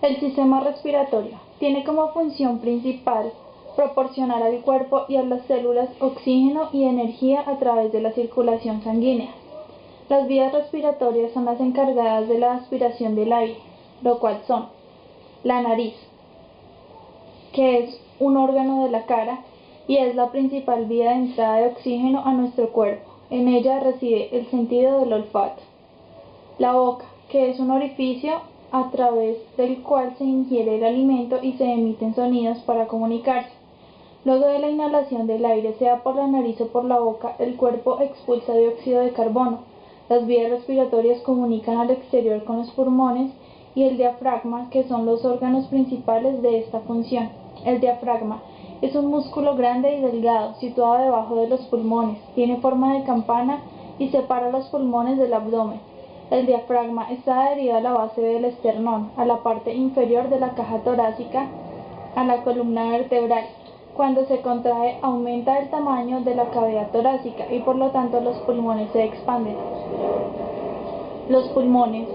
El sistema respiratorio tiene como función principal proporcionar al cuerpo y a las células oxígeno y energía a través de la circulación sanguínea. Las vías respiratorias son las encargadas de la aspiración del aire, lo cual son la nariz, que es un órgano de la cara y es la principal vía de entrada de oxígeno a nuestro cuerpo. En ella reside el sentido del olfato. La boca, que es un orificio a través del cual se ingiere el alimento y se emiten sonidos para comunicarse. Luego de la inhalación del aire, sea por la nariz o por la boca, el cuerpo expulsa dióxido de carbono. Las vías respiratorias comunican al exterior con los pulmones y el diafragma, que son los órganos principales de esta función. El diafragma es un músculo grande y delgado, situado debajo de los pulmones. Tiene forma de campana y separa los pulmones del abdomen. El diafragma está adherido a la base del esternón, a la parte inferior de la caja torácica, a la columna vertebral. Cuando se contrae, aumenta el tamaño de la cavidad torácica y por lo tanto los pulmones se expanden. Los pulmones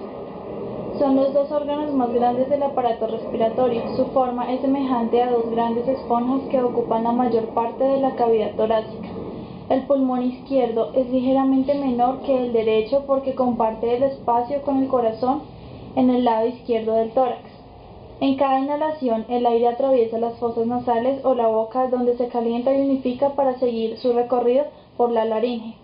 son los dos órganos más grandes del aparato respiratorio. Su forma es semejante a dos grandes esponjas que ocupan la mayor parte de la cavidad torácica. El pulmón izquierdo es ligeramente menor que el derecho porque comparte el espacio con el corazón en el lado izquierdo del tórax. En cada inhalación, el aire atraviesa las fosas nasales o la boca, donde se calienta y unifica para seguir su recorrido por la laringe.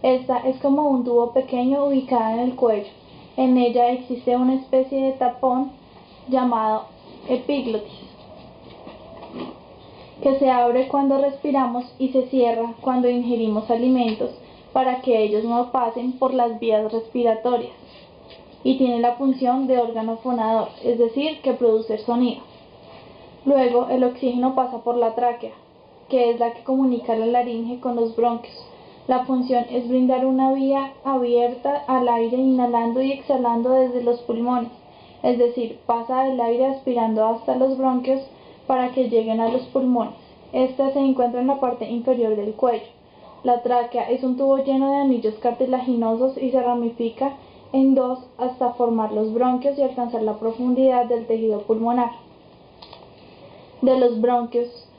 Esta es como un tubo pequeño ubicado en el cuello. En ella existe una especie de tapón llamado epiglotis, que se abre cuando respiramos y se cierra cuando ingerimos alimentos para que ellos no pasen por las vías respiratorias, y tiene la función de órgano fonador, es decir, que produce sonido. Luego, el oxígeno pasa por la tráquea, que es la que comunica la laringe con los bronquios. La función es brindar una vía abierta al aire inhalando y exhalando desde los pulmones, es decir, pasa el aire aspirando hasta los bronquios para que lleguen a los pulmones. Esta se encuentra en la parte inferior del cuello. La tráquea es un tubo lleno de anillos cartilaginosos y se ramifica en dos hasta formar los bronquios y alcanzar la profundidad del tejido pulmonar. De los bronquios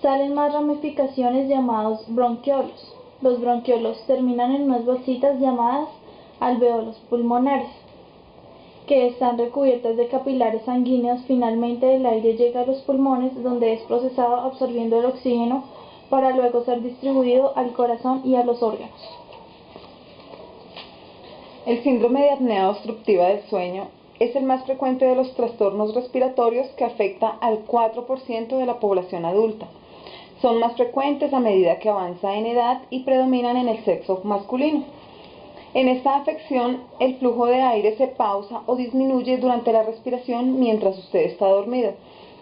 salen más ramificaciones llamados bronquiolos. Los bronquiolos terminan en unas bolsitas llamadas alveolos pulmonares, que están recubiertas de capilares sanguíneos. Finalmente, el aire llega a los pulmones, donde es procesado absorbiendo el oxígeno para luego ser distribuido al corazón y a los órganos. El síndrome de apnea obstructiva del sueño es el más frecuente de los trastornos respiratorios que afecta al 4% de la población adulta. Son más frecuentes a medida que avanza en edad y predominan en el sexo masculino. En esta afección, el flujo de aire se pausa o disminuye durante la respiración mientras usted está dormido,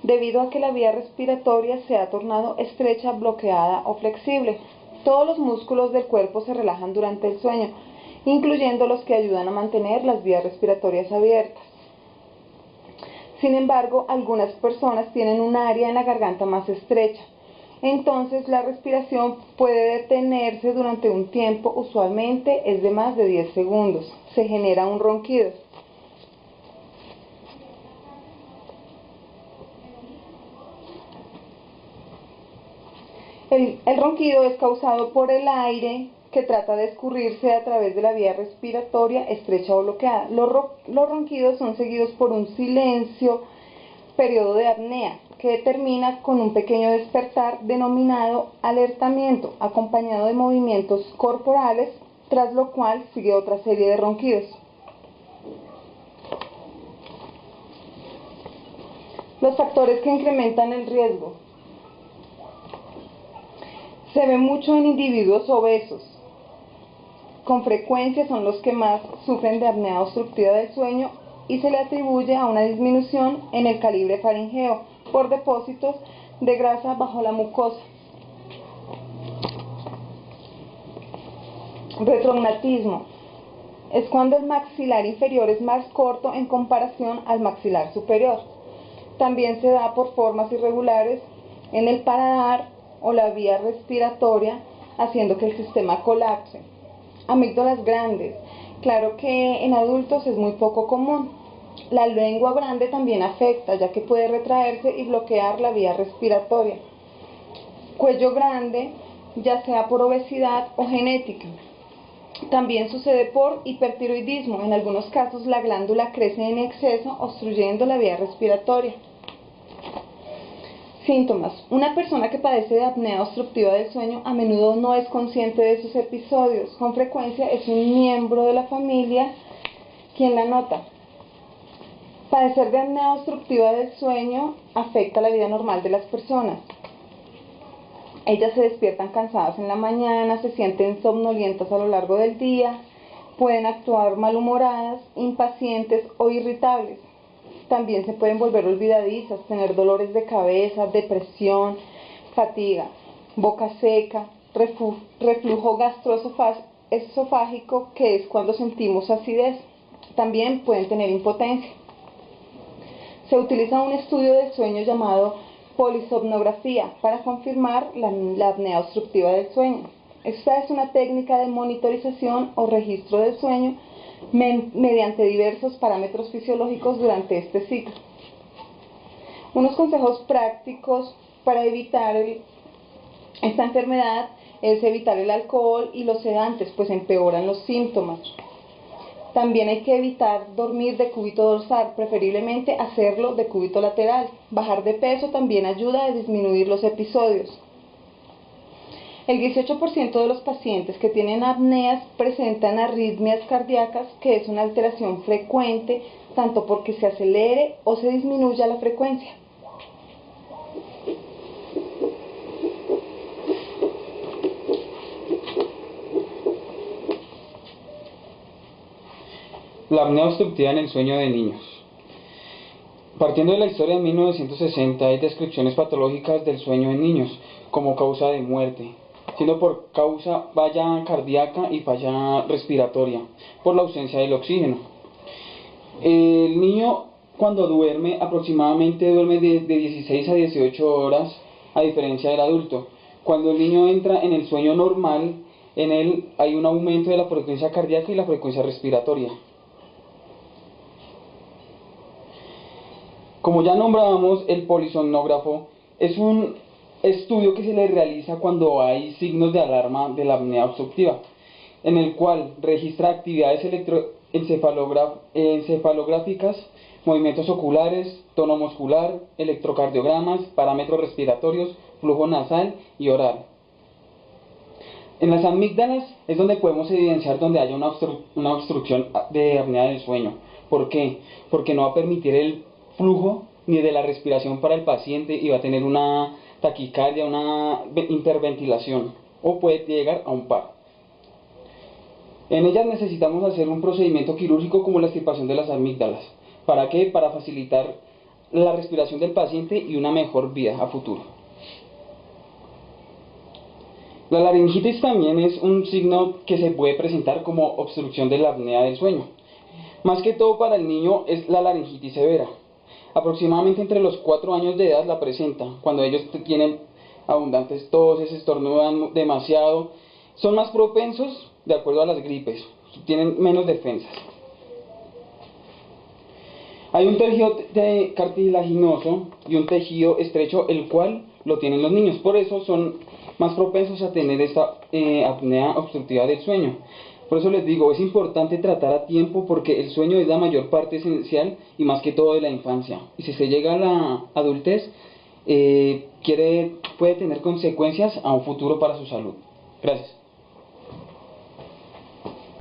debido a que la vía respiratoria se ha tornado estrecha, bloqueada o flexible. Todos los músculos del cuerpo se relajan durante el sueño, incluyendo los que ayudan a mantener las vías respiratorias abiertas. Sin embargo, algunas personas tienen un área en la garganta más estrecha. Entonces, la respiración puede detenerse durante un tiempo, usualmente es de más de 10 segundos. Se genera un ronquido. El ronquido es causado por el aire que trata de escurrirse a través de la vía respiratoria estrecha o bloqueada. Los ronquidos son seguidos por un silencio, periodo de apnea, que termina con un pequeño despertar denominado alertamiento, acompañado de movimientos corporales, tras lo cual sigue otra serie de ronquidos. Los factores que incrementan el riesgo. Se ve mucho en individuos obesos. Con frecuencia son los que más sufren de apnea obstructiva del sueño y se le atribuye a una disminución en el calibre faringeo por depósitos de grasa bajo la mucosa. Retrognatismo es cuando el maxilar inferior es más corto en comparación al maxilar superior. También se da por formas irregulares en el paladar o la vía respiratoria, haciendo que el sistema colapse. Amígdalas grandes. Claro que en adultos es muy poco común. La lengua grande también afecta, ya que puede retraerse y bloquear la vía respiratoria. Cuello grande, ya sea por obesidad o genética. También sucede por hipertiroidismo. En algunos casos la glándula crece en exceso, obstruyendo la vía respiratoria. Síntomas. Una persona que padece de apnea obstructiva del sueño a menudo no es consciente de sus episodios. Con frecuencia es un miembro de la familia quien la nota. Padecer de apnea obstructiva del sueño afecta la vida normal de las personas. Ellas se despiertan cansadas en la mañana, se sienten somnolientas a lo largo del día, pueden actuar malhumoradas, impacientes o irritables. También se pueden volver olvidadizas, tener dolores de cabeza, depresión, fatiga, boca seca, reflujo gastroesofágico, que es cuando sentimos acidez. También pueden tener impotencia. Se utiliza un estudio del sueño llamado polisomnografía para confirmar la apnea obstructiva del sueño. Esta es una técnica de monitorización o registro del sueño mediante diversos parámetros fisiológicos durante este ciclo. Unos consejos prácticos para evitar esta enfermedad es evitar el alcohol y los sedantes, pues empeoran los síntomas. También hay que evitar dormir de cúbito dorsal, preferiblemente hacerlo de cúbito lateral. Bajar de peso también ayuda a disminuir los episodios. El 18% de los pacientes que tienen apneas presentan arritmias cardíacas, que es una alteración frecuente, tanto porque se acelere o se disminuya la frecuencia. La apnea obstructiva en el sueño de niños. Partiendo de la historia de 1960, hay descripciones patológicas del sueño en niños como causa de muerte, siendo por causa falla cardíaca y falla respiratoria, por la ausencia del oxígeno. El niño, cuando duerme, aproximadamente duerme de 16 a 18 horas, a diferencia del adulto. Cuando el niño entra en el sueño normal, en él hay un aumento de la frecuencia cardíaca y la frecuencia respiratoria. Como ya nombrábamos, el polisomnógrafo es un estudio que se le realiza cuando hay signos de alarma de la apnea obstructiva, en el cual registra actividades encefalográficas, movimientos oculares, tono muscular, electrocardiogramas, parámetros respiratorios, flujo nasal y oral. En las amígdalas es donde podemos evidenciar donde haya una obstrucción de apnea del sueño. ¿Por qué? Porque no va a permitir el flujo ni de la respiración para el paciente y va a tener una taquicardia, una hiperventilación o puede llegar a un paro. En ellas necesitamos hacer un procedimiento quirúrgico como la extirpación de las amígdalas. ¿Para qué? Para facilitar la respiración del paciente y una mejor vida a futuro. La laringitis también es un signo que se puede presentar como obstrucción de la apnea del sueño. Más que todo para el niño es la laringitis severa. Aproximadamente entre los 4 años de edad la presenta, cuando ellos tienen abundantes toses, estornudan demasiado, son más propensos de acuerdo a las gripes, tienen menos defensas. Hay un tejido cartilaginoso y un tejido estrecho, el cual lo tienen los niños, por eso son más propensos a tener esta apnea obstructiva del sueño. Por eso les digo, es importante tratar a tiempo porque el sueño es la mayor parte esencial y más que todo de la infancia. Y si se llega a la adultez, puede tener consecuencias a un futuro para su salud. Gracias.